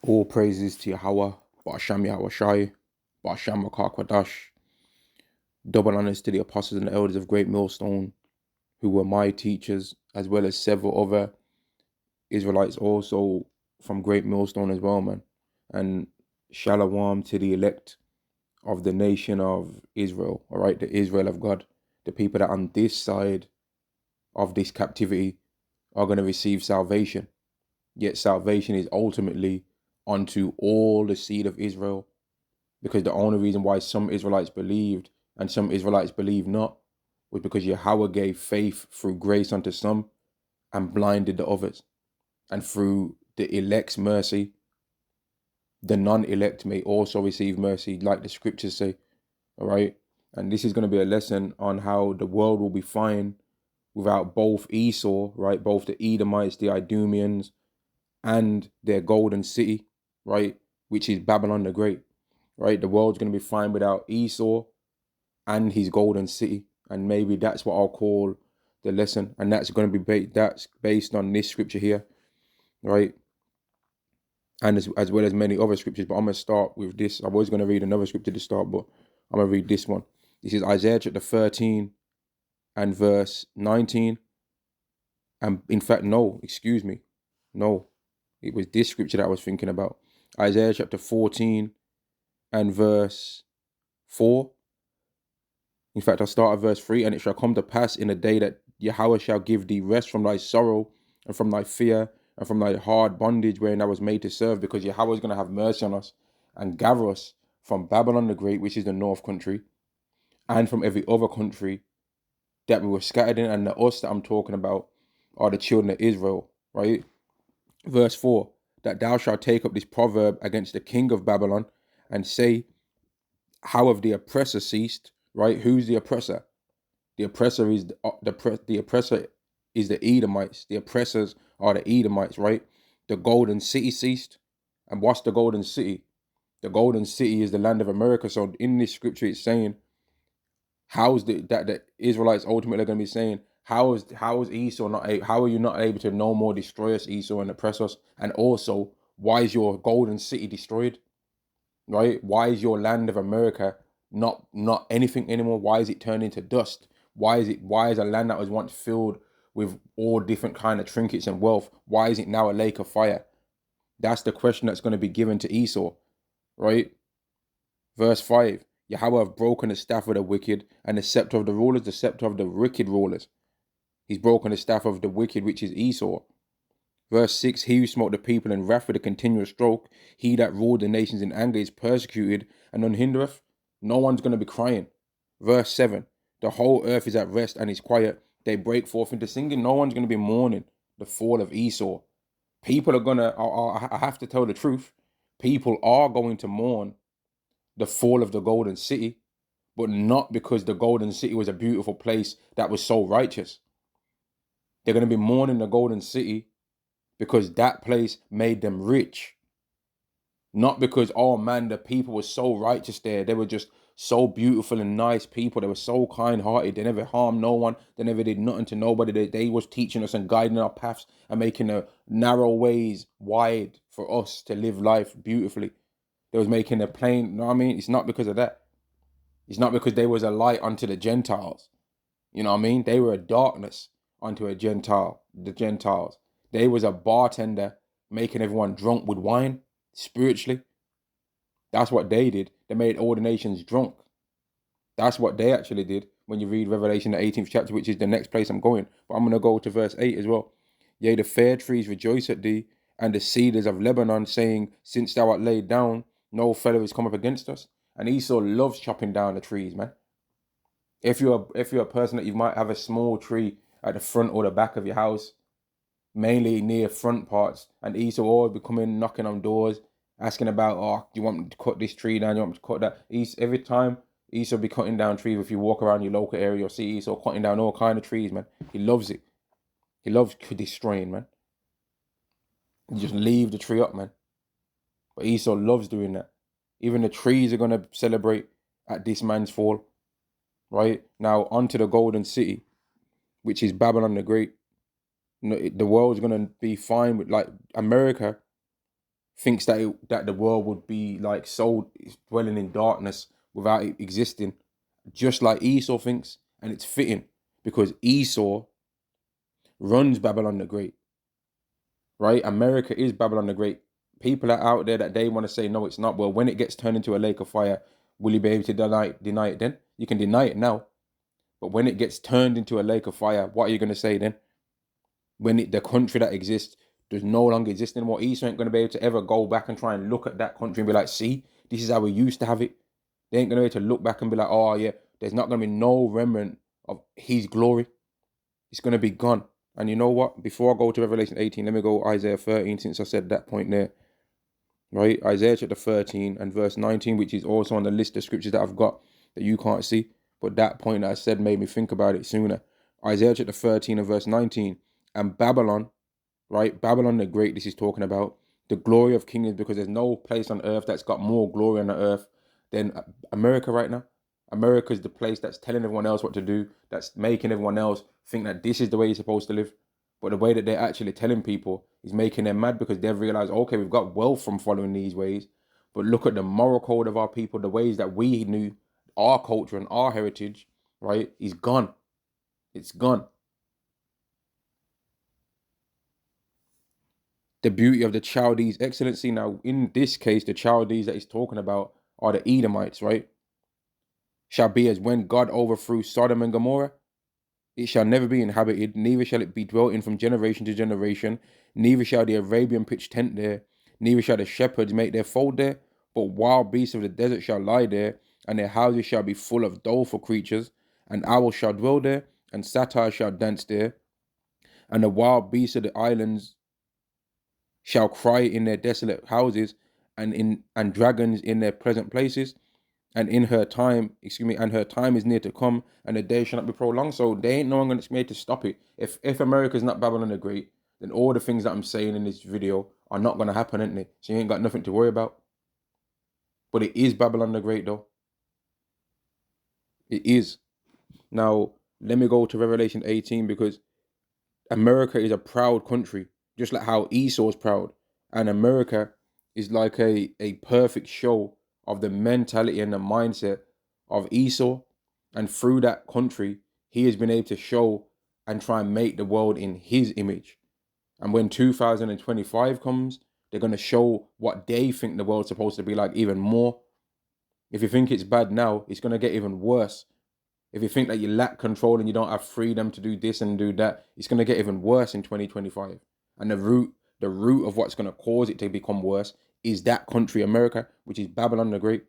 All praises to Yahweh, Ba'asham Yahweh Shai, Ba'asham Rakah Kwadash. Double honors to the apostles and the elders of Great Millstone, who were my teachers, as well as several other Israelites also from Great Millstone as well, man. And Shalom to the elect of the nation of Israel, all right, the Israel of God, the people that on this side of this captivity are going to receive salvation. Yet salvation is ultimately unto all the seed of Israel, because the only reason why some Israelites believed and some Israelites believed not was because Yahweh gave faith through grace unto some and blinded the others. And through the elect's mercy, the non-elect may also receive mercy, like the scriptures say. All right. And this is going to be a lesson on how the world will be fine without both Esau, right? Both the Edomites, the Idumeans, and their golden city, right? Which is Babylon the Great, right? The world's going to be fine without Esau and his golden city. And maybe that's what I'll call the lesson. And that's going to be that's based on this scripture here, right? And as well as many other scriptures. But I'm going to start with this. I was going to read another scripture to start, but I'm going to read this one. This is Isaiah chapter 13 and verse 19. And in fact, no, excuse me. No, it was this scripture that I was thinking about. Isaiah chapter 14 and verse 4. In fact, I'll start at verse 3. And it shall come to pass in the day that Yahweh shall give thee rest from thy sorrow and from thy fear and from thy hard bondage wherein thou was made to serve, because Yahweh is going to have mercy on us and gather us from Babylon the Great, which is the north country, and from every other country that we were scattered in. And the us that I'm talking about are the children of Israel, right? Verse 4, that thou shalt take up this proverb against the king of Babylon and say, how have the oppressor ceased? Right? Who's the oppressor? The oppressor is the oppressor is the Edomites. The oppressors are the Edomites, right? The golden city ceased. And what's the golden city? The golden city is the land of America. So in this scripture, it's saying, how's the Israelites ultimately going to be saying, how is Esau not able, how are you not able to no more destroy us, Esau, and oppress us? And also, why is your golden city destroyed? Right? Why is your land of America not anything anymore? Why is it turned into dust? Why is a land that was once filled with all different kind of trinkets and wealth, why is it now a lake of fire? That's the question that's going to be given to Esau, right? Verse 5, Yahweh have broken the staff of the wicked and the scepter of the rulers, the scepter of the wicked rulers. He's broken the staff of the wicked, which is Esau. Verse 6, he who smote the people in wrath with a continual stroke, he that ruled the nations in anger is persecuted and unhindereth. No one's going to be crying. Verse 7, the whole earth is at rest and is quiet. They break forth into singing. No one's going to be mourning the fall of Esau. People are going to, I have to tell the truth, people are going to mourn the fall of the golden city, but not because the golden city was a beautiful place that was so righteous. They're going to be mourning the golden city because that place made them rich. Not because, oh man, the people were so righteous there. They were just so beautiful and nice people. They were so kind-hearted. They never harmed no one. They never did nothing to nobody. They was teaching us and guiding our paths and making the narrow ways wide for us to live life beautifully. They was making the plain, you know what I mean? It's not because of that. It's not because they was a light unto the Gentiles. You know what I mean? They were a darkness unto the Gentiles. They was a bartender making everyone drunk with wine spiritually. That's what they did. They made all the nations drunk. That's what they actually did when you read Revelation, the 18th chapter, which is the next place I'm going. But I'm going to go to verse 8 as well. Yea, the fair trees rejoice at thee, and the cedars of Lebanon, saying, since thou art laid down, no fellow has come up against us. And Esau loves chopping down the trees, man. If you're a person that you might have a small tree at the front or the back of your house, mainly near front parts, and Esau always be coming knocking on doors, asking about, oh, do you want me to cut this tree down? You want me to cut that? Every time Esau be cutting down trees. If you walk around your local area, you'll see Esau cutting down all kind of trees, man. He loves it. He loves destroying, man. You just leave the tree up, man. But Esau loves doing that. Even the trees are gonna celebrate at this man's fall. Right? Now onto the golden city, which is Babylon the Great. The world's gonna be fine with, like, America thinks that the world would be like so dwelling in darkness without it existing, just like Esau thinks, and it's fitting because Esau runs Babylon the Great, right? America is Babylon the Great. People are out there that they want to say no, it's not. Well, when it gets turned into a lake of fire, will you be able to deny it then? You can deny it now, but when it gets turned into a lake of fire, what are you going to say then? When the country that exists does no longer exist anymore, Esau ain't going to be able to ever go back and try and look at that country and be like, see, this is how we used to have it. They ain't going to be able to look back and be like, oh yeah, there's not going to be no remnant of his glory. It's going to be gone. And you know what? Before I go to Revelation 18, let me go Isaiah 13, since I said that point there. Right? Isaiah chapter 13 and verse 19, which is also on the list of scriptures that I've got that you can't see. But that point that I said made me think about it sooner. Isaiah chapter 13 and verse 19. And Babylon, right? Babylon the Great, this is talking about the glory of kingdoms, because there's no place on earth that's got more glory on the earth than America right now. America is the place that's telling everyone else what to do, that's making everyone else think that this is the way you're supposed to live. But the way that they're actually telling people is making them mad, because they've realized, okay, we've got wealth from following these ways, but look at the moral code of our people, the ways that we knew, our culture and our heritage, right, is gone. It's gone. The beauty of the Chaldees' excellency. Now, in this case, the Chaldees that he's talking about are the Edomites, right? Shall be as when God overthrew Sodom and Gomorrah. It shall never be inhabited, neither shall it be dwelt in from generation to generation. Neither shall the Arabian pitch tent there, neither shall the shepherds make their fold there. But wild beasts of the desert shall lie there, and their houses shall be full of doleful creatures. And owls shall dwell there, and satyrs shall dance there. And the wild beasts of the islands shall cry in their desolate houses, and dragons in their pleasant places. And in her time, and her time is near to come, and the day shall not be prolonged. So they ain't no one gonna made to stop it. If America's not Babylon the Great, then all the things that I'm saying in this video are not gonna happen, ain't they? So you ain't got nothing to worry about. But it is Babylon the Great though. It is. Now let me go to Revelation 18, because America is a proud country, just like how Esau's proud. And America is like a perfect show of the mentality and the mindset of Esau. And through that country, he has been able to show and try and make the world in his image. And when 2025 comes, they're going to show what they think the world's supposed to be like even more. If you think it's bad now, it's going to get even worse. If you think that you lack control and you don't have freedom to do this and do that, it's going to get even worse in 2025. And the root of what's going to cause it to become worse is that country, America, which is Babylon the Great.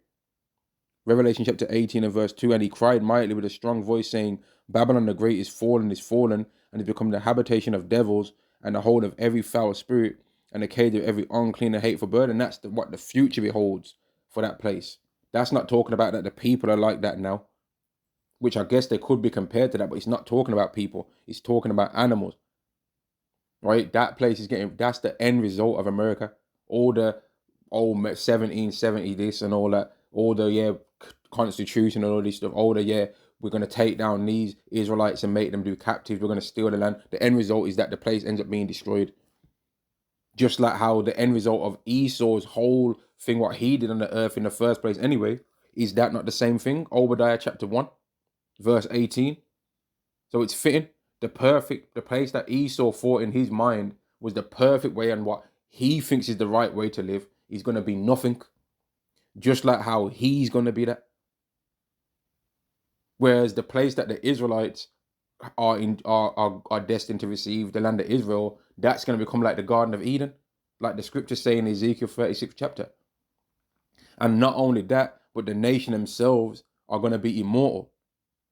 Revelation chapter 18 and verse 2, and he cried mightily with a strong voice, saying, Babylon the Great is fallen, and is become the habitation of devils, and the hold of every foul spirit, and the cage of every unclean and hateful bird. And that's what the future beholds for that place. That's not talking about that the people are like that now, which I guess they could be compared to that, but it's not talking about people. It's talking about animals, right? That place is that's the end result of America. All the old 1770 this and all that, all the, constitution and all this stuff, all the, we're going to take down these Israelites and make them do captives. We're going to steal the land. The end result is that the place ends up being destroyed. Just like how the end result of Esau's whole thing, what he did on the earth in the first place anyway, is that not the same thing? Obadiah chapter 1. Verse 18. So it's fitting. The place that Esau thought in his mind was the perfect way, and what he thinks is the right way to live is going to be nothing. Just like how he's going to be that. Whereas the place that the Israelites are destined to receive, the land of Israel, that's going to become like the Garden of Eden, like the scriptures say in Ezekiel 36th chapter. And not only that, but the nation themselves are going to be immortal.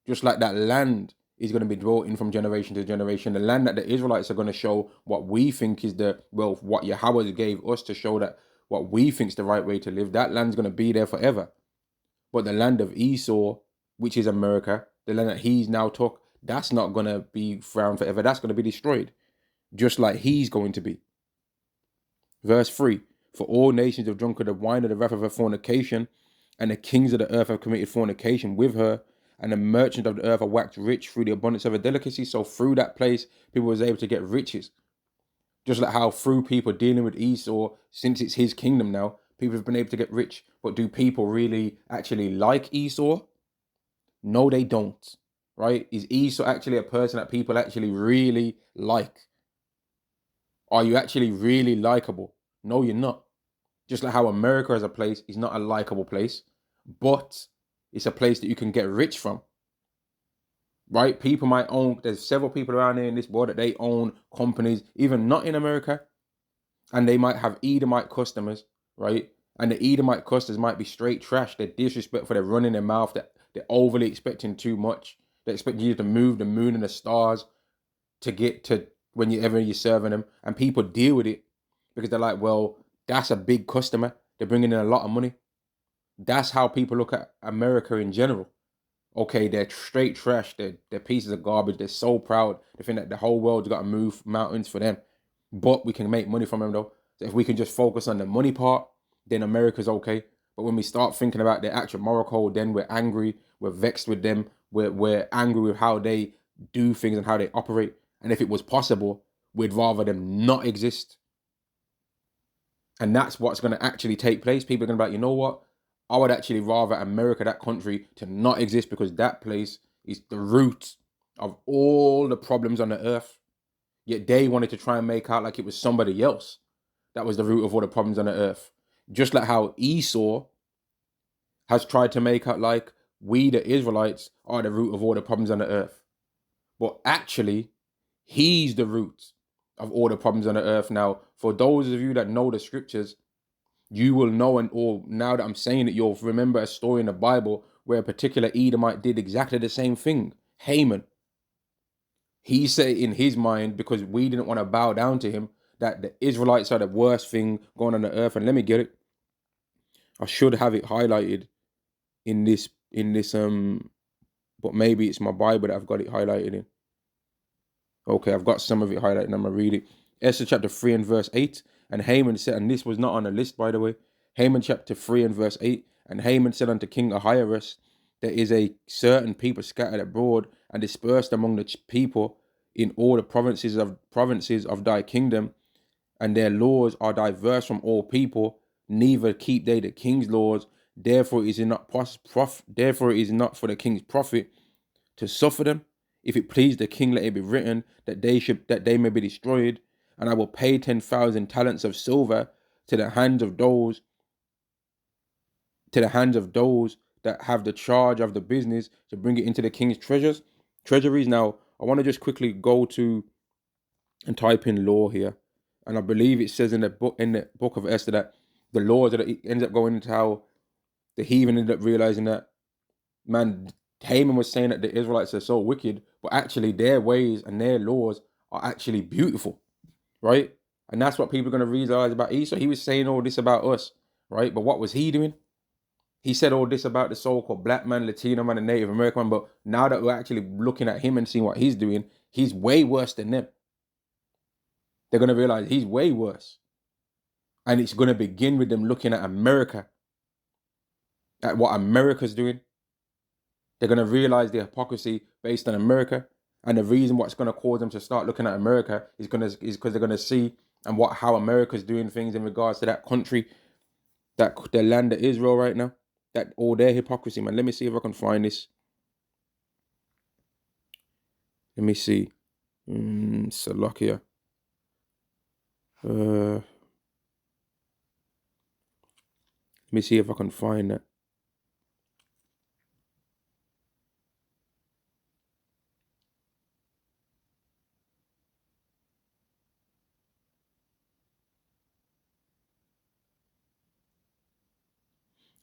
Just like that land is going to be dwelt in from generation to generation. The land that the Israelites are going to show what we think is what Yahweh gave us to show that what we think is the right way to live, that land's going to be there forever. But the land of Esau, which is America, the land that he's now took, that's not going to be found forever. That's going to be destroyed, just like he's going to be. Verse 3, for all nations have drunk of the wine of the wrath of her fornication, and the kings of the earth have committed fornication with her, and the merchants of the earth are waxed rich through the abundance of her delicacy. So through that place, people was able to get riches. Just like how through people dealing with Esau, since it's his kingdom now, people have been able to get rich. But do people really actually like Esau? No, they don't. Right? Is Esau actually a person that people actually really like? Are you actually really likable? No, you're not. Just like how America as a place is not a likable place, but it's a place that you can get rich from. Right? People might own, there's several people around here in this world that they own companies, even not in America, and they might have Edomite customers, right? And the Edomite customers might be straight trash. They're disrespectful. They're running their mouth. They're overly expecting too much. They expect you to move the moon and the stars to get to whenever you're serving them. And people deal with it because they're like, well, that's a big customer. They're bringing in a lot of money. That's how people look at America in general. Okay, they're straight trash. They're pieces of garbage. They're so proud. They think that the whole world's got to move mountains for them. But we can make money from them though. So if we can just focus on the money part, then America's okay. But when we start thinking about their actual moral code, then we're angry. We're vexed with them. We're angry with how they do things and how they operate. And if it was possible, we'd rather them not exist. And that's what's going to actually take place. People are going to be like, you know what? I would actually rather America, that country, to not exist because that place is the root of all the problems on the earth. Yet they wanted to try and make out like it was somebody else that was the root of all the problems on the earth. Just like how Esau has tried to make out like we, the Israelites, are the root of all the problems on the earth. But actually, he's the root of all the problems on the earth. Now, for those of you that know the scriptures, you will know, and or now that I'm saying it, you'll remember a story in the Bible where a particular Edomite did exactly the same thing. Haman. He said in his mind, because we didn't want to bow down to him, that the Israelites are the worst thing going on the earth. And let me get it. I should have it highlighted in this, but maybe it's my Bible that I've got it highlighted in. Okay, I've got some of it highlighted and I'm gonna read it. Esther chapter 3 and verse 8. And Haman said, and this was not on the list, by the way. Haman chapter 3 and verse 8. And Haman said unto King Ahasuerus, there is a certain people scattered abroad and dispersed among the people in all the provinces of thy kingdom, and their laws are diverse from all people, neither keep they the king's laws. Therefore it is not for the king's profit to suffer them. If it please the king, let it be written that they may be destroyed, and I will pay 10,000 talents of silver to the hands of those that have the charge of the business to bring it into the king's treasuries. Now, I want to just quickly go to and type in law here, and I believe it says in the book of Esther that the laws that it ends up going into how the heathen ended up realizing that, man, Haman was saying that the Israelites are so wicked, but actually their ways and their laws are actually beautiful, right? And that's what people are going to realize about Esau. He was saying all this about us, right? But what was he doing? He said all this about the so-called black man, Latino man, and Native American man, but now that we're actually looking at him and seeing what he's doing, he's way worse than them. They're going to realize he's way worse. And it's going to begin with them looking at America, at what America's doing. They're going to realize the hypocrisy based on America. And the reason what's going to cause them to start looking at America is because they're going to see and how America's doing things in regards to that country, that the land of Israel right now. That all their hypocrisy, man. Let me see if I can find this. Let me see. Salakia. Let me see if I can find that.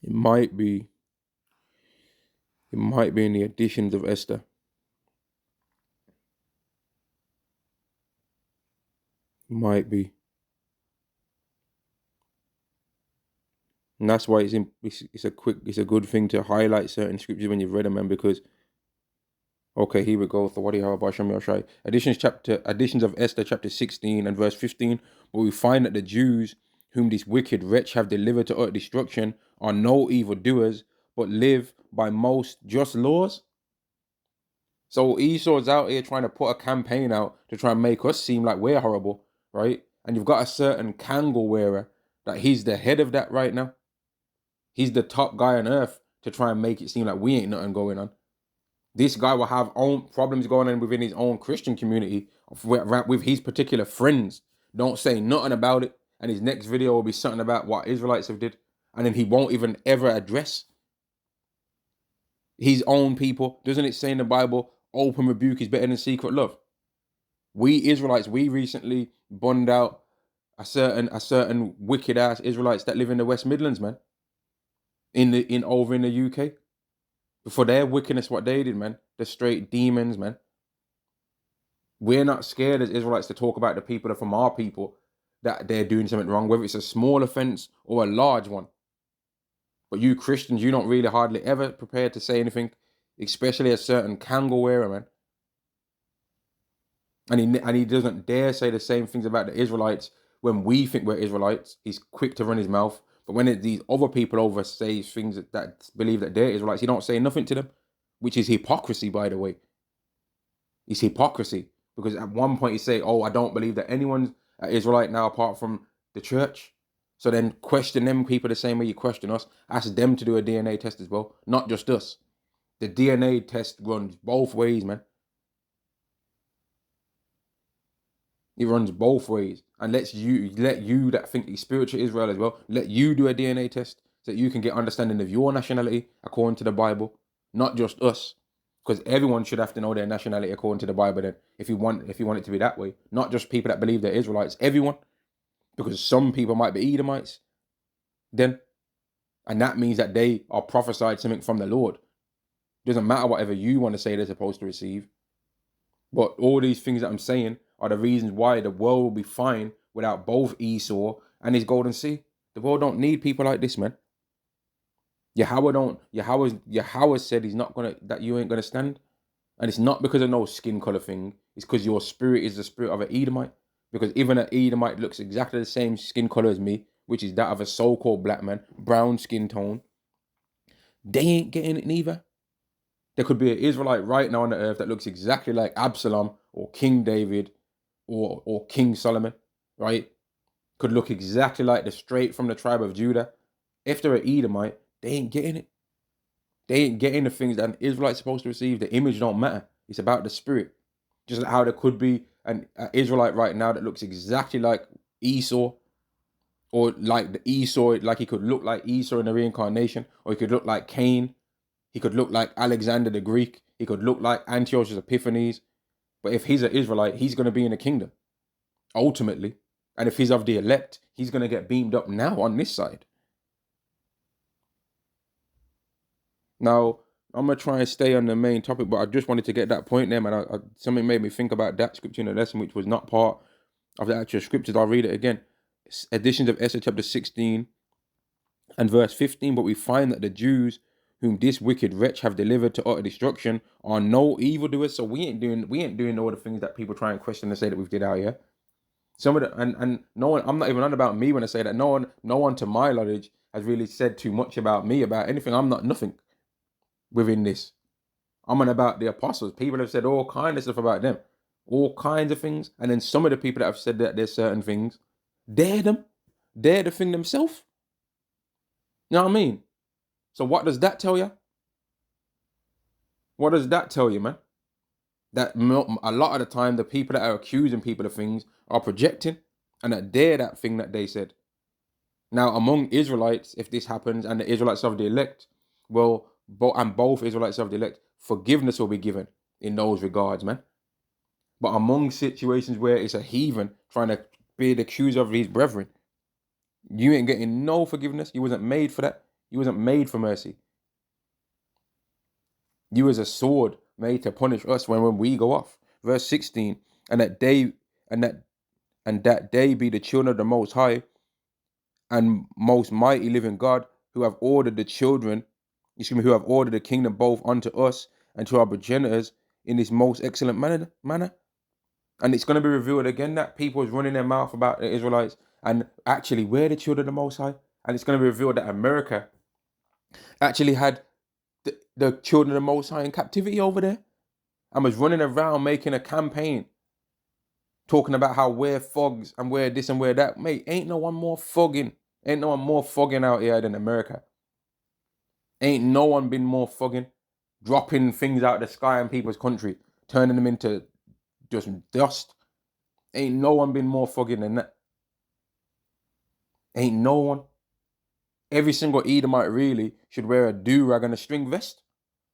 It might be in the editions of Esther. Might be. And that's why it's a good thing to highlight certain scriptures when you've read them, man, because okay, here we go. Additions of Esther chapter 16 and verse 15. But we find that the Jews whom this wicked wretch have delivered to utter destruction are no evildoers, but live by most just laws. So Esau's out here trying to put a campaign out to try and make us seem like we're horrible, right? And you've got a certain Kangol wearer that he's the head of that right now. He's the top guy on earth to try and make it seem like we ain't nothing going on. This guy will have own problems going on within his own Christian community with his particular friends. Don't say nothing about it. And his next video will be something about what Israelites have did. And then he won't even ever address his own people. Doesn't it say in the Bible, open rebuke is better than secret love? We Israelites, we recently burned out a certain wicked ass Israelites that live in the West Midlands, man. Over in the UK. For their wickedness, what they did, man. They're straight demons, man. We're not scared as Israelites to talk about the people that are from our people that they're doing something wrong, whether it's a small offense or a large one. But you Christians, you don't really hardly ever prepare to say anything, especially a certain Kangol wearer, man. And he doesn't dare say the same things about the Israelites when we think we're Israelites. He's quick to run his mouth. But when these other people over say things that believe that they're Israelites, he don't say nothing to them, which is hypocrisy, by the way. It's hypocrisy. Because at one point he say, oh, I don't believe that anyone's an Israelite now apart from the church. So then question them people the same way you question us. Ask them to do a DNA test as well, not just us. The DNA test runs both ways, man. It runs both ways, and let you that think he's spiritual Israel as well, let you do a DNA test so that you can get understanding of your nationality according to the Bible, not just us, because everyone should have to know their nationality according to the Bible. Then, if you want it to be that way, not just people that believe they're Israelites, everyone, because some people might be Edomites, then, and that means that they are prophesied something from the Lord. Doesn't matter whatever you want to say they're supposed to receive. But all these things that I'm saying are the reasons why the world will be fine without both Esau and his golden sea. The world don't need people like this, man. Yahweh said that you ain't gonna stand. And it's not because of no skin color thing. It's because your spirit is the spirit of an Edomite. Because even an Edomite looks exactly the same skin color as me, which is that of a so-called black man, brown skin tone. They ain't getting it neither. There could be an Israelite right now on the earth that looks exactly like Absalom or King David or King Solomon, right? Could look exactly like the straight from the tribe of Judah. If they're an Edomite, they ain't getting it. They ain't getting the things that an Israelite's supposed to receive. The image don't matter. It's about the spirit. Just like how there could be an Israelite right now that looks exactly like Esau, or like the Esau, like he could look like Esau in the reincarnation, or he could look like Cain. He could look like Alexander the Greek. He could look like Antiochus Epiphanes. But if he's an Israelite, he's going to be in the kingdom, ultimately. And if he's of the elect, he's going to get beamed up now on this side. Now, I'm going to try and stay on the main topic, but I just wanted to get that point there, man. Something made me think about that scripture in the lesson, which was not part of the actual scriptures. I'll read it again. Editions of Esther chapter 16 and verse 15. But we find that the Jews whom this wicked wretch have delivered to utter destruction are no evildoers. So we ain't doing all the things that people try and question and say that we've did out here. Some of the and no one, I'm not even on about me when I say that. No one to my knowledge has really said too much about me, about anything. I'm not nothing within this. I'm on about the apostles. People have said all kinds of stuff about them, all kinds of things. And then some of the people that have said that there's certain things, they're the thing themselves. You know what I mean? So what does that tell you? What does that tell you, man? That a lot of the time, the people that are accusing people of things are projecting, and that they're that thing that they said. Now, among Israelites, if this happens, and the Israelites of the elect, well, both Israelites of the elect, forgiveness will be given in those regards, man. But among situations where it's a heathen trying to be the accuser of his brethren, you ain't getting no forgiveness. You wasn't made for that. You wasn't made for mercy. You as a sword made to punish us when we go off. Verse 16, and that they be the children of the Most High and most mighty living God, who have ordered the kingdom both unto us and to our progenitors in this most excellent manner. And it's going to be revealed again that people is running their mouth about the Israelites, and actually we're the children of the Most High. And it's going to be revealed that America actually had the children of the Most High in captivity over there, and was running around making a campaign talking about how we're fogs and we're this and we're that. Mate, ain't no one more fogging. Ain't no one more fogging out here than America. Ain't no one been more fogging. Dropping things out of the sky in people's country, turning them into just dust. Ain't no one been more fogging than that. Ain't no one. Every single Edomite really should wear a do-rag and a string vest.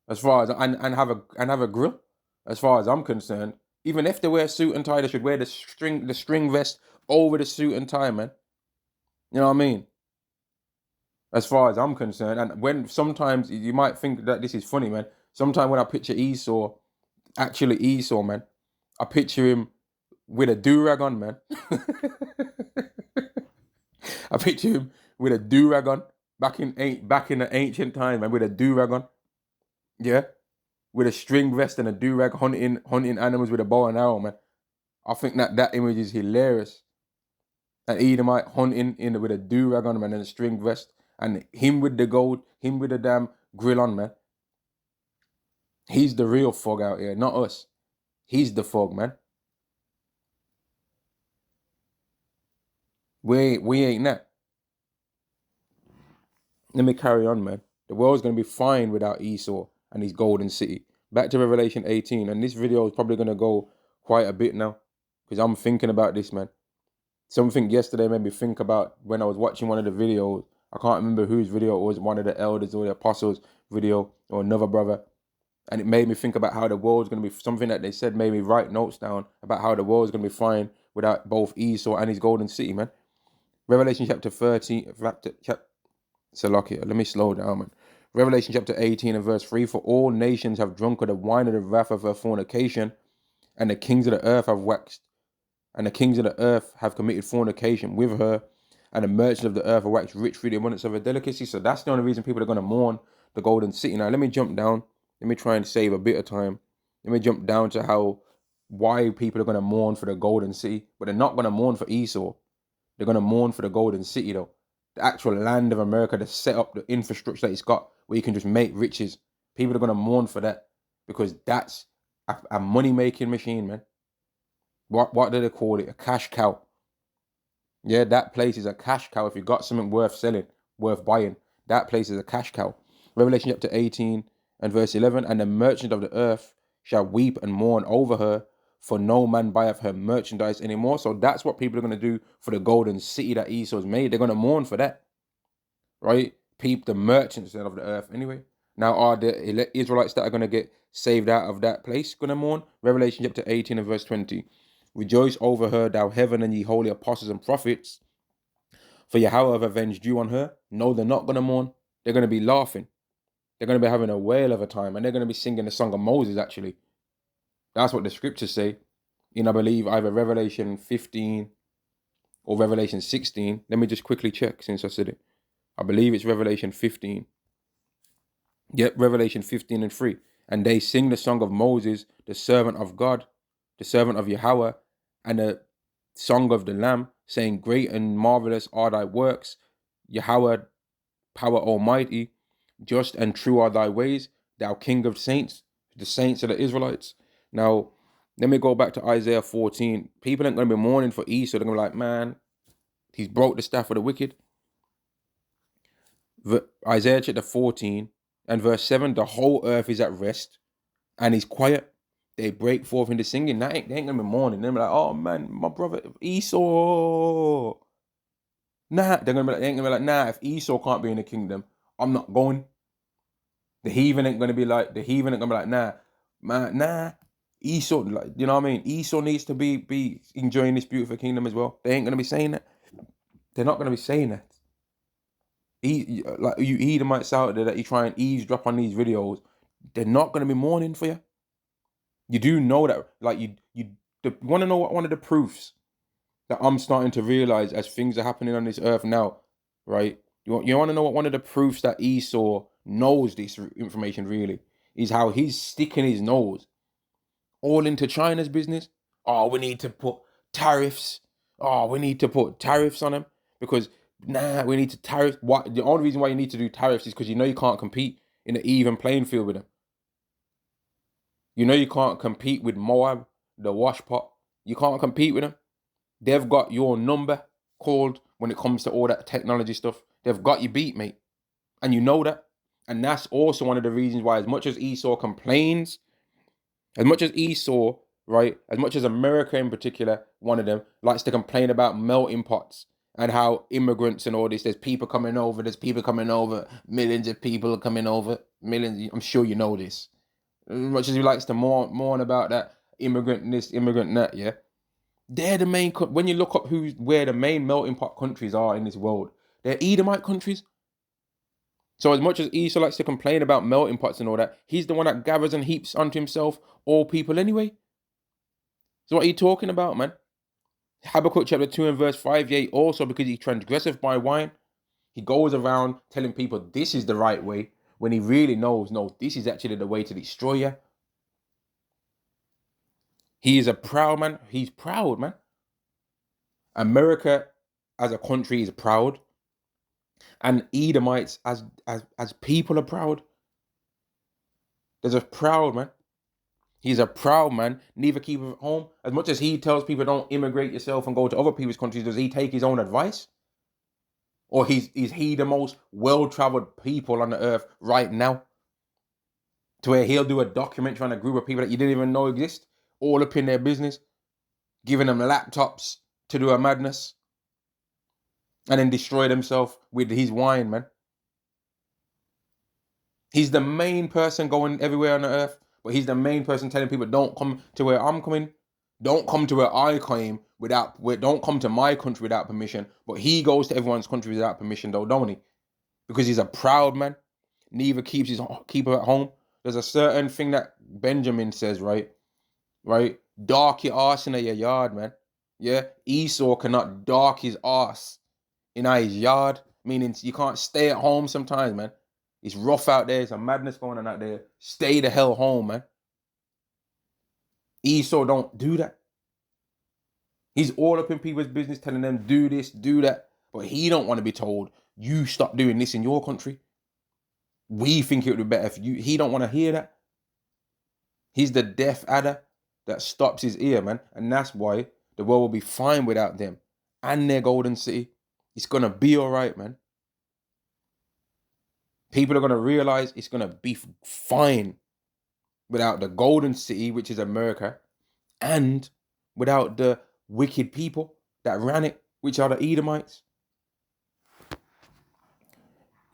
As far as and have a grill. As far as I'm concerned. Even if they wear a suit and tie, they should wear the string vest over the suit and tie, man. You know what I mean? As far as I'm concerned. And when sometimes you might think that this is funny, man. Sometimes when I picture Esau, actually Esau, man, I picture him with a do-rag on, man. I picture him with a do-rag on back in the ancient time, man, with a do-rag on. Yeah. With a string vest and a do-rag hunting animals with a bow and arrow, man. I think that image is hilarious. An Edomite hunting with a do-rag on, man, and a string vest. And him with the gold, him with the damn grill on, man. He's the real fog out here, not us. He's the fog, man. We ain't that. Let me carry on, man. The world's going to be fine without Esau and his golden city. Back to Revelation 18. And this video is probably going to go quite a bit now. Because I'm thinking about this, man. Something yesterday made me think about when I was watching one of the videos. I can't remember whose video it was, one of the elders or the apostles video or another brother. And it made me think about how the world's going to be, something that they said made me write notes down about how the world's going to be fine without both Esau and his golden city, man. Revelation chapter 13, let me slow down, man. Revelation chapter 18 and verse 3, for all nations have drunk of the wine of the wrath of her fornication, and the kings of the earth have waxed, and the kings of the earth have committed fornication with her, and the merchants of the earth are waxed rich through the abundance of her delicacy. So that's the only reason people are going to mourn the golden city. Now, let me jump down. Let me try and save a bit of time. Let me jump down to why people are going to mourn for the golden city, but they're not going to mourn for Esau. They're going to mourn for the golden city, though. The actual land of America, to set up the infrastructure that it's got, where you can just make riches. People are going to mourn for that, because that's a money-making machine, man. What do they call it? A cash cow. Yeah, that place is a cash cow. If you got something worth selling, worth buying, that place is a cash cow. Revelation chapter 18 and verse 11, and the merchant of the earth shall weep and mourn over her, for no man buyeth her merchandise anymore. So that's what people are going to do for the golden city that Esau's made. They're going to mourn for that, right? The merchants of the earth. Anyway, now are the Israelites that are going to get saved out of that place going to mourn? Revelation chapter 18 and verse 20. Rejoice over her, thou heaven, and ye holy apostles and prophets, for Yahweh have avenged you on her. No, they're not going to mourn. They're going to be laughing. They're going to be having a whale of a time, and they're going to be singing the song of Moses, actually. That's what the scriptures say in, I believe, either Revelation 15 or Revelation 16. Let me just quickly check since I said it. I believe it's Revelation 15. Yep, Revelation 15 and 3. And they sing the song of Moses, the servant of God, the servant of Yahweh, and the song of the Lamb, saying, great and marvelous are thy works, Yahweh, power almighty, just and true are thy ways, thou King of saints, the saints of the Israelites. Now, let me go back to Isaiah 14. People ain't going to be mourning for Esau. They're going to be like, man, he's broke the staff of the wicked. Isaiah chapter 14 and verse 7, the whole earth is at rest and he's quiet. They break forth into singing. They ain't going to be mourning. They're like, oh man, my brother Esau. Nah, they ain't going to be like, nah, if Esau can't be in the kingdom, I'm not going. The heathen ain't going to be like, nah, man, nah. Esau, like, you know what I mean? Esau needs to be enjoying this beautiful kingdom as well. They ain't going to be saying that. They're not going to be saying that. Like you Edomites out there that you try and eavesdrop on these videos, they're not going to be mourning for you. You do know that, like you want to know what one of the proofs that I'm starting to realize as things are happening on this earth now, right? You want to know what one of the proofs that Esau knows this information really is, how he's sticking his nose all into China's business. Oh, we need to put tariffs. Oh, we need to put tariffs on them because we need to tariff. What the only reason why you need to do tariffs is because you know you can't compete in an even playing field with them. You know you can't compete with Moab, the washpot, You can't compete with them. They've got your number called when it comes to all that technology stuff. They've got you beat, mate. And you know that. And that's also one of the reasons why, as much as Esau complains, as much as Esau, right, as much as America in particular, one of them, likes to complain about melting pots and how immigrants and all this, there's people coming over, millions of people are coming over, millions, I'm sure you know this. As much as he likes to mourn about that immigrant this, immigrant that, yeah. They're the main, when you look up where the main melting pot countries are in this world, they're Edomite countries. So as much as Esau likes to complain about melting pots and all that, he's the one that gathers and heaps unto himself all people anyway. So what are you talking about, man? Habakkuk chapter 2 and verse 5, yea, also because he transgresseth by wine, he goes around telling people this is the right way, when he really knows, no, this is actually the way to destroy you. He is a proud man. He's proud, man. America as a country is proud. And Edomites as people are proud. There's a proud man. He's a proud man, neither keepeth at home. As much as he tells people don't immigrate yourself and go to other people's countries, does he take his own advice? Or is he the most well-traveled people on the earth right now? To where he'll do a documentary on a group of people that you didn't even know exist, all up in their business, giving them laptops to do a madness, and then destroy themselves with his wine, man. He's the main person going everywhere on the earth, but he's the main person telling people, don't come to where I'm coming. Don't come to where I came don't come to my country without permission. But he goes to everyone's country without permission though, don't he? Because he's a proud man. Neither keeps his keeper at home. There's a certain thing that Benjamin says, right? Right? Dark your arse in your yard, man. Yeah? Esau cannot dark his arse in his yard. Meaning you can't stay at home sometimes, man. It's rough out there. It's a madness going on out there. Stay the hell home, man. Esau don't do that. He's all up in people's business telling them, do this, do that. But he don't want to be told, you stop doing this in your country. We think it would be better for you. He don't want to hear that. He's the deaf adder that stops his ear, man. And that's why the world will be fine without them and their golden city. It's going to be all right, man. People are going to realize it's going to be fine without the golden city, which is America, and without the wicked people that ran it, which are the Edomites.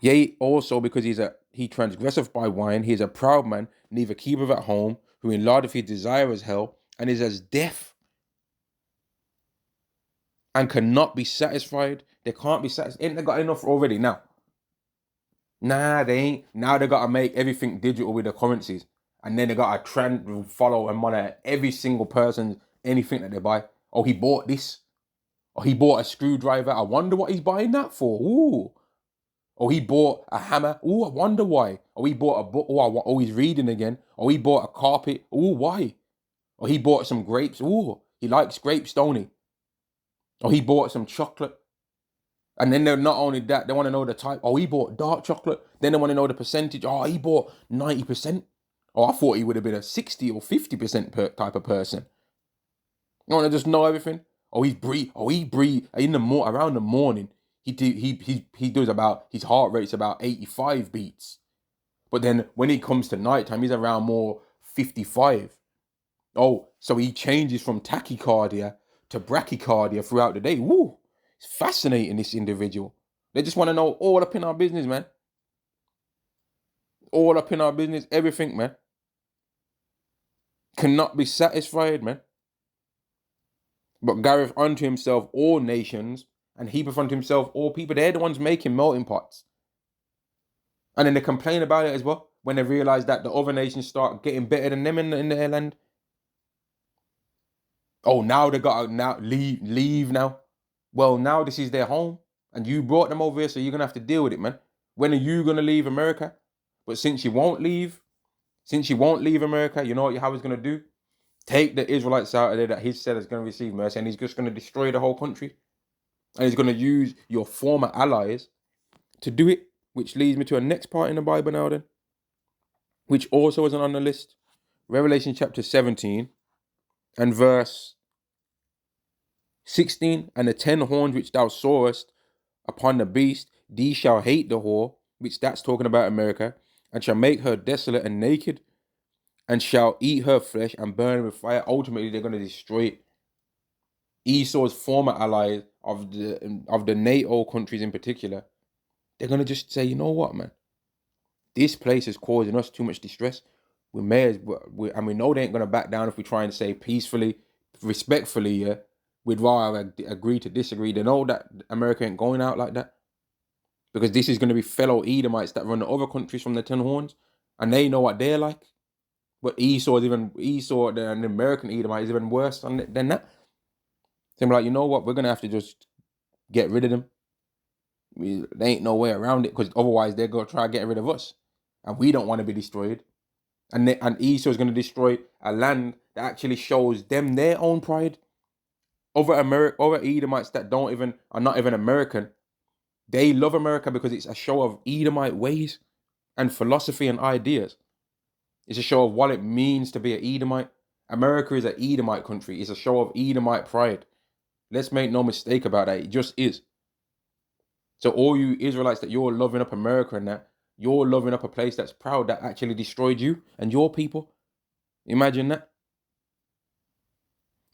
Yea, also because he transgresseth by wine, he is a proud man, neither keepeth at home, who enlargeth his desire as hell, and is as deaf, and cannot be satisfied. They can't be satisfied. Ain't they got enough already now? Nah, they ain't. Now they got to make everything digital with the currencies. And then they got to follow and monitor every single person, anything that they buy. Oh, he bought this. Oh, he bought a screwdriver. I wonder what he's buying that for. Ooh. Oh, he bought a hammer. Ooh, I wonder why. Oh, he bought a book. Oh, he's reading again. Oh, he bought a carpet. Ooh, why? Oh, he bought some grapes. Ooh, he likes grapes, don't he? Oh, he bought some chocolate. And then they're not only that, they want to know the type. Oh, he bought dark chocolate. Then they want to know the percentage. Oh, he bought 90%. Oh, I thought he would have been a 60 or 50% type of person. You want to just know everything. Oh, he breathe in around the morning. He does about, his heart rate's about 85 beats. But then when it comes to nighttime, he's around more 55. Oh, so he changes from tachycardia to brachycardia throughout the day. Woo! It's fascinating, this individual. They just want to know all up in our business, man. All up in our business, everything, man. Cannot be satisfied, man. But gathereth unto himself all nations, and heapeth unto himself all people. They're the ones making melting pots. And then they complain about it as well, when they realize that the other nations start getting better than them in their land. Oh, now they got to now leave now. Well, now this is their home, and you brought them over here, so you're going to have to deal with it, man. When are you going to leave America? But since you won't leave America, you know what Yahweh's going to do? Take the Israelites out of there that he said is going to receive mercy, and he's just going to destroy the whole country. And he's going to use your former allies to do it, which leads me to a next part in the Bible now then, which also isn't on the list. Revelation chapter 17 and verse 16, and the 10 horns which thou sawest upon the beast, these shall hate the whore, which that's talking about America, and shall make her desolate and naked, and shall eat her flesh and burn her with fire. Ultimately, they're going to destroy it. Esau's former allies of the NATO countries in particular, they're going to just say, you know what, man? This place is causing us too much distress. We may as well, and we know they ain't going to back down if we try and say peacefully, respectfully, yeah. We'd rather agree to disagree. They know that America ain't going out like that. Because this is going to be fellow Edomites that run the other countries from the Ten Horns. And they know what they're like. But Esau, the American Edomite is even worse than that. So I'm like, you know what? We're going to have to just get rid of them. There ain't no way around it, because otherwise they're going to try getting rid of us. And we don't want to be destroyed. And Esau is going to destroy a land that actually shows them their own pride. Other Edomites that are not even American, they love America because it's a show of Edomite ways and philosophy and ideas. It's a show of what it means to be an Edomite. America is an Edomite country. It's a show of Edomite pride. Let's make no mistake about that. It just is. So all you Israelites that you're loving up America and that, you're loving up a place that's proud that actually destroyed you and your people. Imagine that.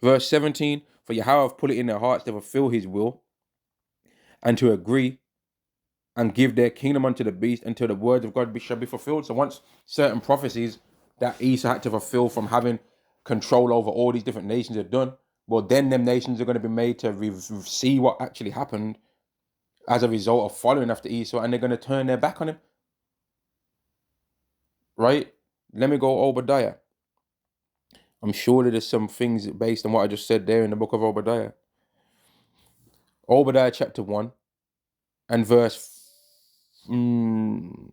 Verse 17, for Yahweh have put it in their hearts to fulfill his will and to agree and give their kingdom unto the beast until the words of God shall be fulfilled. So once certain prophecies that Esau had to fulfill from having control over all these different nations are done, well, then them nations are going to be made to see what actually happened as a result of following after Esau, and they're going to turn their back on him. Right? Let me go Obadiah. I'm sure that there's some things based on what I just said there in the book of Obadiah. Obadiah chapter 1 and verse 7,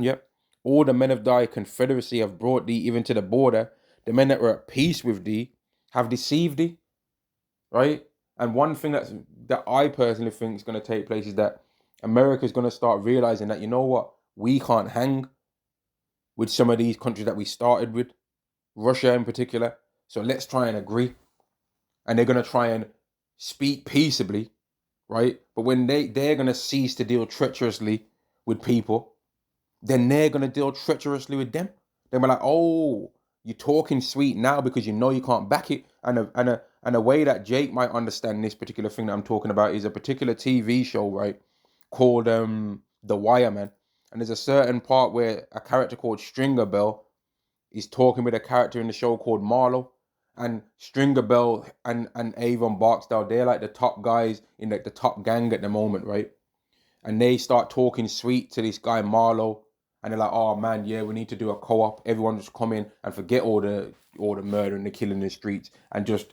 yep. All the men of thy confederacy have brought thee even to the border. The men that were at peace with thee have deceived thee. Right? And one thing that I personally think is going to take place is that America is going to start realizing that, you know what, we can't hang with some of these countries that we started with, Russia in particular. So let's try and agree. And they're going to try and speak peaceably, right? But when they're going to cease to deal treacherously with people, then they're going to deal treacherously with them. They'll be like, oh, you're talking sweet now because you know you can't back it. And a way that Jake might understand this particular thing that I'm talking about is a particular TV show, right, called The Wire, man. And there's a certain part where a character called Stringer Bell is talking with a character in the show called Marlowe. And Stringer Bell and Avon Barksdale, they're like the top guys in like the top gang at the moment, right? And they start talking sweet to this guy Marlowe, and they're like, "Oh man, yeah, we need to do a co-op. Everyone just come in and forget all the murder and the killing in the streets, and just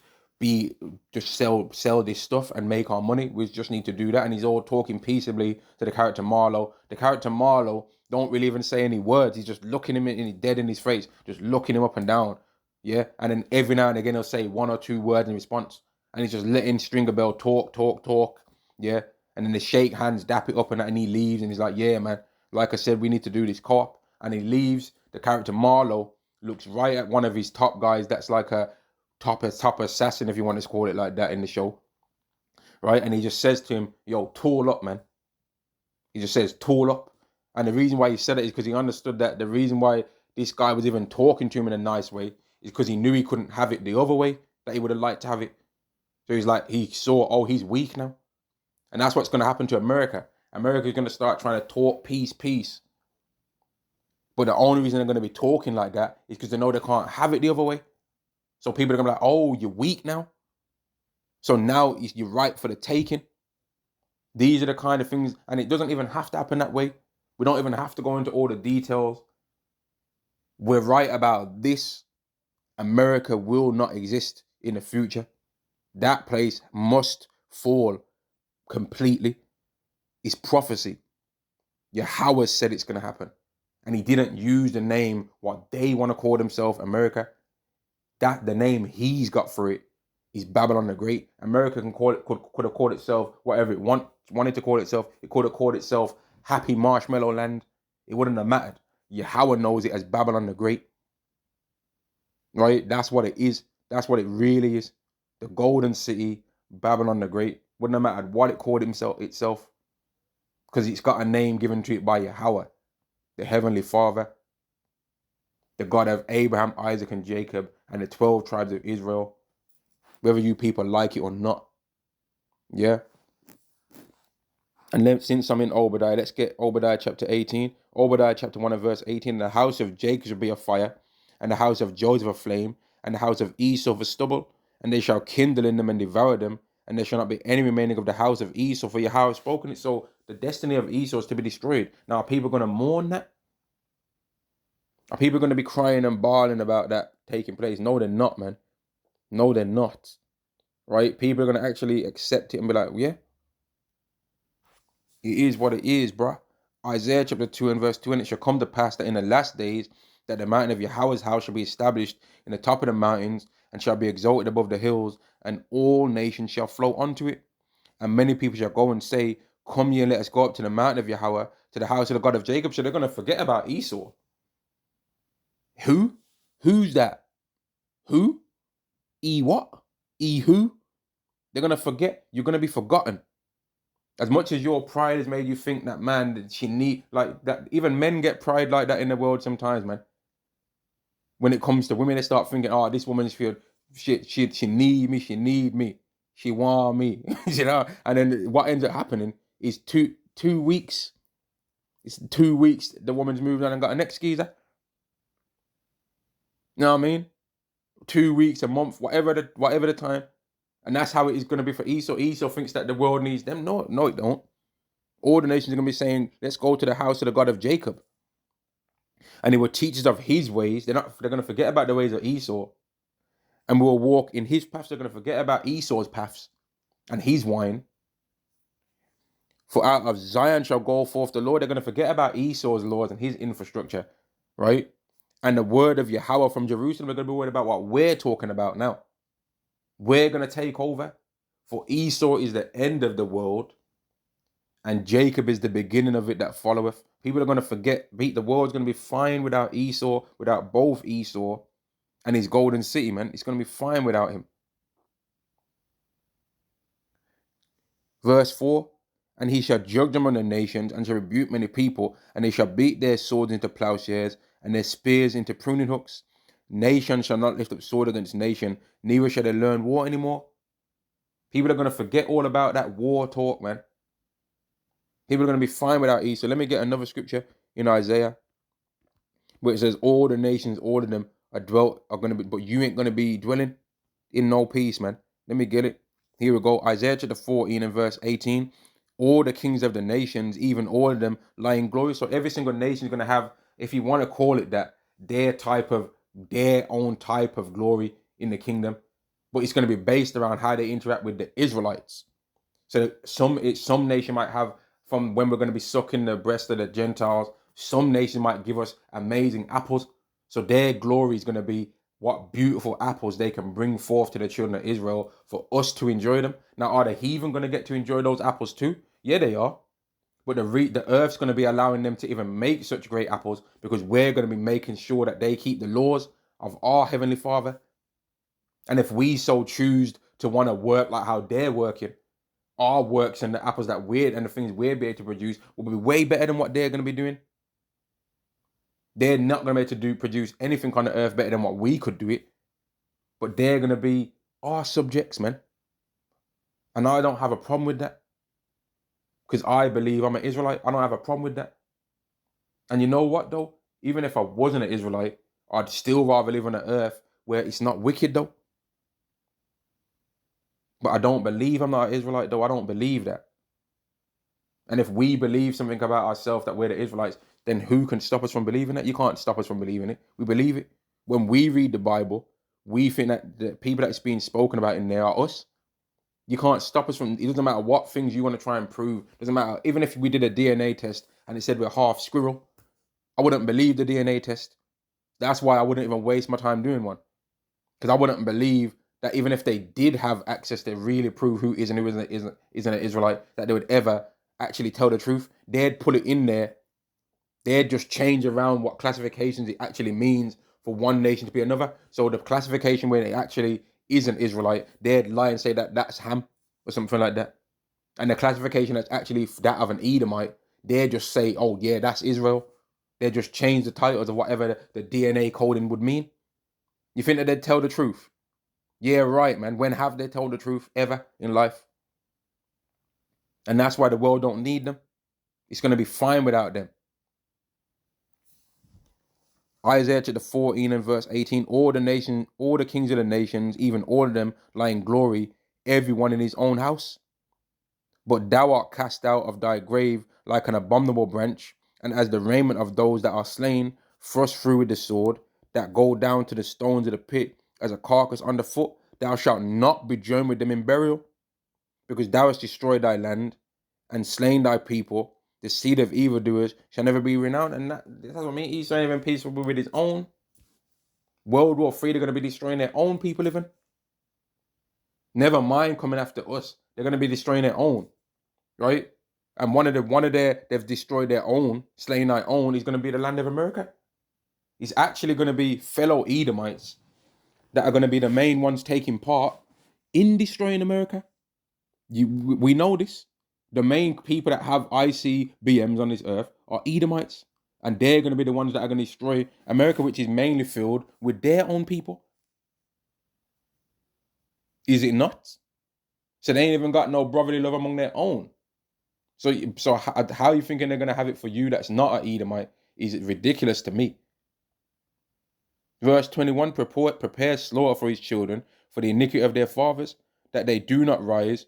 sell this stuff and make our money. We just need to do that." And he's all talking peaceably to the character Marlowe. The character Marlowe don't really even say any words. He's just looking him dead in his face, just looking him up and down. Yeah, and then every now and again he'll say one or two words in response, and he's just letting Stringer Bell talk. Yeah, and then they shake hands, dap it up, and he leaves, and he's like, "Yeah, man, like I said, we need to do this co-op." And he leaves. The character Marlowe looks right at one of his top guys. That's like a top assassin, if you want to call it like that in the show, right? And he just says to him, "Yo, tool up, man." He just says, "Tool up." And the reason why he said it is because he understood that the reason why this guy was even talking to him in a nice way is because he knew he couldn't have it the other way that he would have liked to have it. So he's like, he saw, oh, he's weak now. And that's what's going to happen to America. America is going to start trying to talk peace. But the only reason they're going to be talking like that is because they know they can't have it the other way. So people are going to be like, oh, you're weak now. So now you're right for the taking. These are the kind of things, and it doesn't even have to happen that way. We don't even have to go into all the details. We're right about this. America will not exist in the future. That place must fall completely. It's prophecy. Yahweh said it's going to happen. And he didn't use the name what they want to call themselves, America. That the name he's got for it is Babylon the Great. America could have called itself whatever it wanted to call itself. It could have called itself Happy Marshmallow Land. It wouldn't have mattered. Yahweh knows it as Babylon the Great. Right? That's what it is. That's what it really is. the golden city, Babylon the Great, wouldn't have mattered what it called itself, because it's got a name given to it by Yahweh, the Heavenly Father, the God of Abraham, Isaac, and Jacob, and the 12 tribes of Israel, whether you people like it or not. Yeah? And then, since I'm in Obadiah, let's get Obadiah chapter 18. Obadiah chapter 1 and verse 18. The house of Jacob shall be a fire, and the house of Joseph a flame, and the house of Esau a stubble, and they shall kindle in them and devour them, and there shall not be any remaining of the house of Esau, for Yahweh has spoken it. So the destiny of Esau is to be destroyed. Now, are people going to mourn that? Are people going to be crying and bawling about that taking place? No, they're not, man. No, they're not. Right? People are going to actually accept it and be like, yeah, it is what it is, bruh. Isaiah chapter 2 and verse 2, and it shall come to pass that in the last days that the mountain of Yahweh's house shall be established in the top of the mountains, and shall be exalted above the hills, and all nations shall flow unto it. And many people shall go and say, come ye and let us go up to the mountain of Yahweh, to the house of the God of Jacob. So they're going to forget about Esau. Who? Who's that? Who? What? Who? They're going to forget. You're going to be forgotten. As much as your pride has made you think that, man, that she need, like that, even men get pride like that in the world sometimes, man. When it comes to women, they start thinking, oh, this woman's feel shit, she need me, she want me, you know. And then what ends up happening is 2 weeks. It's 2 weeks. The woman's moved on and got a next geezer. You know what I mean? 2 weeks, a month, whatever the time. And that's how it is going to be for Esau. Esau thinks that the world needs them. No, it don't. All the nations are going to be saying, let's go to the house of the God of Jacob. And they were teachers of his ways. They're going to forget about the ways of Esau. And we will walk in his paths. They're going to forget about Esau's paths and his wine. For out of Zion shall go forth the Lord. They're going to forget about Esau's laws and his infrastructure, right? And the word of Yahweh from Jerusalem. They're going to be worried about what we're talking about now. We're going to take over. For Esau is the end of the world, and Jacob is the beginning of it that followeth. People are going to forget. The world's going to be fine without Esau, without both Esau and his golden city, man. It's going to be fine without him. Verse 4, and he shall judge them on the nations, and shall rebuke many people, and they shall beat their swords into plowshares, and their spears into pruning hooks. Nation shall not lift up sword against nation, neither shall they learn war anymore. People are going to forget all about that war talk, man. People are going to be fine without Esau. Let me get another scripture in Isaiah where it says, all the nations, all of them are going to be, but you ain't going to be dwelling in no peace, man. Let me get it. Here we go. Isaiah chapter 14 and verse 18. All the kings of the nations, even all of them, lie in glory. So every single nation is going to have, if you want to call it that, their own type of glory in the kingdom. But it's going to be based around how they interact with the Israelites. So some nation might have, from when we're going to be sucking the breast of the Gentiles, some nation might give us amazing apples. So their glory is going to be what beautiful apples they can bring forth to the children of Israel for us to enjoy them. Now, are the heathen going to get to enjoy those apples too? Yeah, they are. But the earth's going to be allowing them to even make such great apples, because we're going to be making sure that they keep the laws of our Heavenly Father. And if we so choose to want to work like how they're working, our works and the apples that and the things we're able to produce will be way better than what they're going to be doing. They're not going to be able to produce anything on the earth better than what we could do it. But they're going to be our subjects, man. And I don't have a problem with that. Because I believe I'm an Israelite. I don't have a problem with that. And you know what, though? Even if I wasn't an Israelite, I'd still rather live on an earth where it's not wicked, though. But I don't believe I'm not an Israelite, though. I don't believe that. And if we believe something about ourselves that we're the Israelites, then who can stop us from believing it? You can't stop us from believing it. We believe it. When we read the Bible, we think that the people that's being spoken about in there are us. You can't stop us from, it doesn't matter what things you want to try and prove. It doesn't matter. Even if we did a DNA test and it said we're half squirrel, I wouldn't believe the DNA test. That's why I wouldn't even waste my time doing one. Because I wouldn't believe that even if they did have access to really prove who is and who isn't an Israelite, that they would ever actually tell the truth. They'd put it in there. They'd just change around what classifications it actually means for one nation to be another. So the classification where it actually is an Israelite, they'd lie and say that that's Ham or something like that. And the classification that's actually that of an Edomite, they just say, oh yeah, that's Israel. They just change the titles of whatever the DNA coding would mean. You think that they'd tell the truth? Yeah, right, man. When have they told the truth ever in life? And that's why the world don't need them. It's going to be fine without them. Isaiah chapter 14 and verse 18, all the kings of the nations, even all of them lie in glory, everyone in his own house. But thou art cast out of thy grave like an abominable branch, and as the raiment of those that are slain, thrust through with the sword, that go down to the stones of the pit, as a carcass underfoot, thou shalt not be joined with them in burial, because thou hast destroyed thy land, and slain thy people. The seed of evildoers shall never be renowned. And that's what I mean. He's not even peaceful with his own. World War III, they're going to be destroying their own people even. Never mind coming after us. They're going to be destroying their own. Right? And they've destroyed their own, slain their own, is going to be the land of America. It's actually going to be fellow Edomites that are going to be the main ones taking part in destroying America. We know this. The main people that have ICBMs on this earth are Edomites. And they're going to be the ones that are going to destroy America, which is mainly filled with their own people. Is it not? So they ain't even got no brotherly love among their own. So how are you thinking they're going to have it for you that's not an Edomite? Is it ridiculous to me? Verse 21, prepare slaughter for his children, for the iniquity of their fathers, that they do not rise,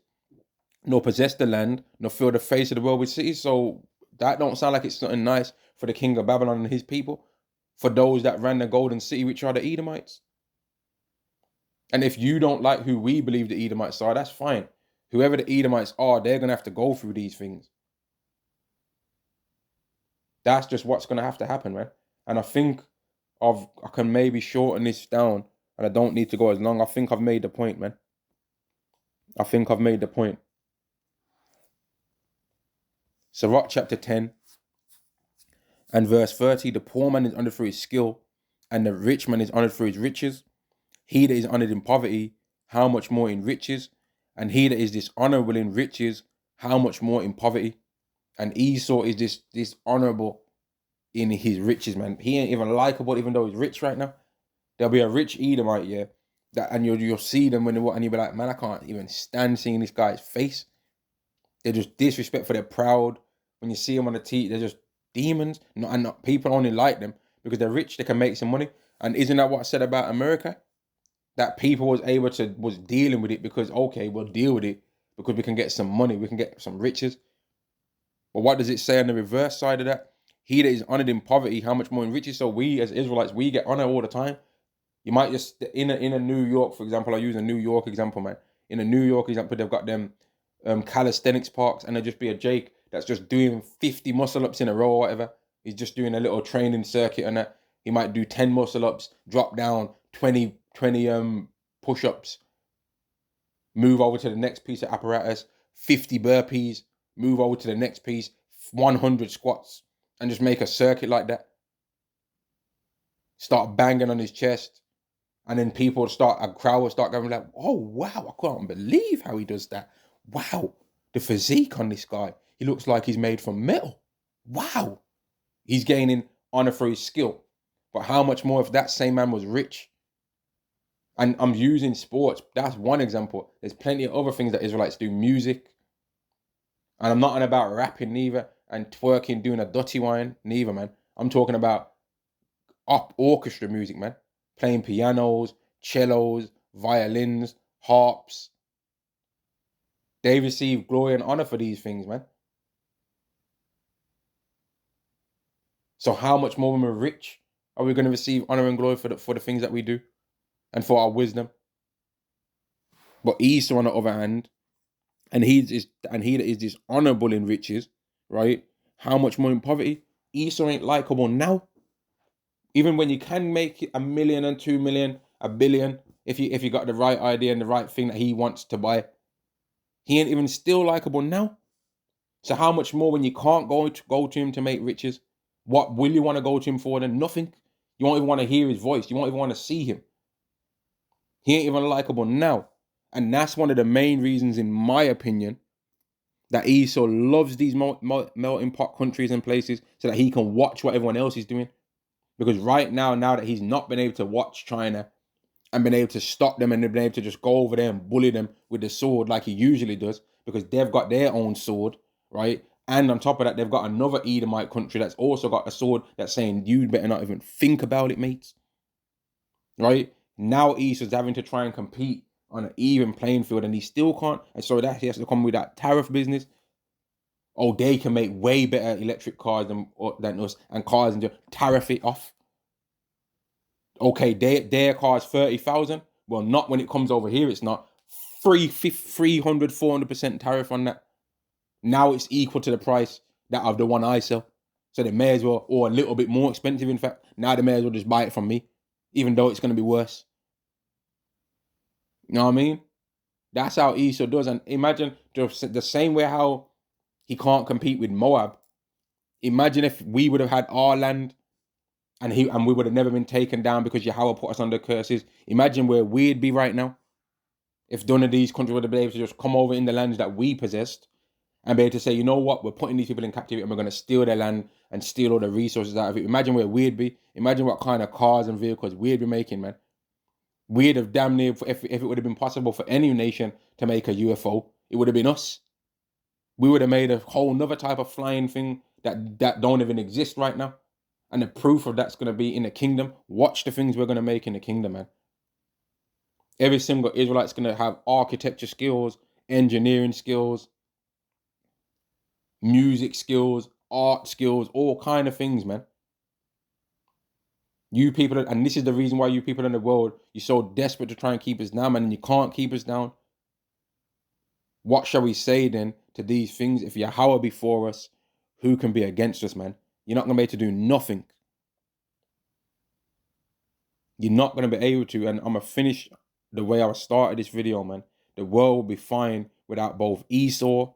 nor possess the land, nor fill the face of the world with cities. So that don't sound like it's something nice for the king of Babylon and his people, for those that ran the golden city, which are the Edomites. And if you don't like who we believe the Edomites are, that's fine. Whoever the Edomites are, they're going to have to go through these things. That's just what's going to have to happen, man. And I think I can maybe shorten this down, and I don't need to go as long. I think I've made the point, man. I think I've made the point. Sirach chapter 10 and verse 30, the poor man is honored for his skill, and the rich man is honored for his riches. He that is honored in poverty, how much more in riches? And he that is dishonorable in riches, how much more in poverty? And Esau is dishonorable in his riches, man. He ain't even likable, even though he's rich right now. There'll be a rich Edomite, yeah, and you'll see them and you'll be like, man, I can't even stand seeing this guy's face. They're just disrespectful. They're proud. When you see them on the TV, they're just demons. And people only like them because they're rich. They can make some money. And isn't that what I said about America? That people was dealing with it because, okay, we'll deal with it because we can get some money. We can get some riches. But what does it say on the reverse side of that? He that is honored in poverty, how much more in riches? So we as Israelites, we get honor all the time. You might just, in a New York, for example, I use a New York example, man. In a New York example, they've got them calisthenics parks, and there'll just be a Jake that's just doing 50 muscle-ups in a row or whatever. He's just doing a little training circuit and that. He might do 10 muscle-ups, drop down 20 push-ups, move over to the next piece of apparatus, 50 burpees, move over to the next piece, 100 squats, and just make a circuit like that. Start banging on his chest. And then a crowd will start going like, oh, wow, I can't believe how he does that. Wow, the physique on this guy. He looks like he's made from metal. Wow. He's gaining honor for his skill. But how much more if that same man was rich? And I'm using sports. That's one example. There's plenty of other things that Israelites do. Music. And I'm not on about rapping neither. And twerking, doing a dirty wine neither, man. I'm talking about orchestra music, man. Playing pianos, cellos, violins, harps. They receive glory and honor for these things, man. So how much more when we're rich are we going to receive honor and glory for the things that we do and for our wisdom? But Esau, on the other hand, and he that is dishonorable in riches, right? How much more in poverty? Esau ain't likable now. Even when you can make it 1 million and 2 million, 1 billion, if you got the right idea and the right thing that he wants to buy, he ain't even still likable now. So how much more when you can't go to him to make riches? What will you want to go to him for then? Nothing. You won't even want to hear his voice. You won't even want to see him. He ain't even likable now. And that's one of the main reasons, in my opinion, that Esau loves these melting pot countries and places so that he can watch what everyone else is doing. Because right now that he's not been able to watch China and been able to stop them and been able to just go over there and bully them with the sword like he usually does, because they've got their own sword, right? And on top of that, they've got another Edomite country that's also got a sword that's saying, you better not even think about it, mates. Right? Now Esau's having to try and compete on an even playing field, and he still can't. And so that he has to come with that tariff business. Oh, they can make way better electric cars than us, and cars and just tariff it off. Okay, their car's 30,000. Well, not when it comes over here. It's not 400% tariff on that. Now it's equal to the price that of the one I sell. So they may as well, or a little bit more expensive, in fact. Now they may as well just buy it from me, even though it's going to be worse. You know what I mean? That's how Esau does. And imagine just the same way how he can't compete with Moab. Imagine if we would have had our land and we would have never been taken down because Yahweh put us under curses. Imagine where we'd be right now if none of these countries would have been able to just come over in the lands that we possessed and be able to say, you know what, we're putting these people in captivity and we're going to steal their land and steal all the resources out of it. Imagine where we'd be. Imagine what kind of cars and vehicles we'd be making, man. We'd have damn near, if it would have been possible for any nation to make a UFO, it would have been us. We would have made a whole nother type of flying thing that don't even exist right now. And the proof of that's going to be in the kingdom. Watch the things we're going to make in the kingdom, man. Every single Israelite's going to have architecture skills, engineering skills, music skills, art skills, all kind of things, man. You people, and this is the reason why you people in the world, you're so desperate to try and keep us down, man, and you can't keep us down. What shall we say then to these things? If Yahweh be for us, who can be against us, man? You're not going to be able to do nothing. You're not going to be able to, and I'm going to finish the way I started this video, man. The world will be fine without both Esau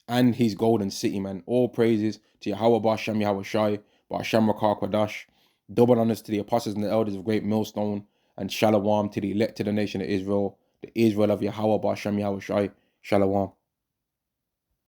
and his golden city, man. All praises to Yahweh Ba'Shem Yahweh Shai, Ba'Shem Rakar Kwadash. Double honors to the apostles and the elders of Great Millstone, and Shalom to the elect of the nation of Israel, the Israel of Yahweh Ba'Shem Yahweh Shai. Shalom.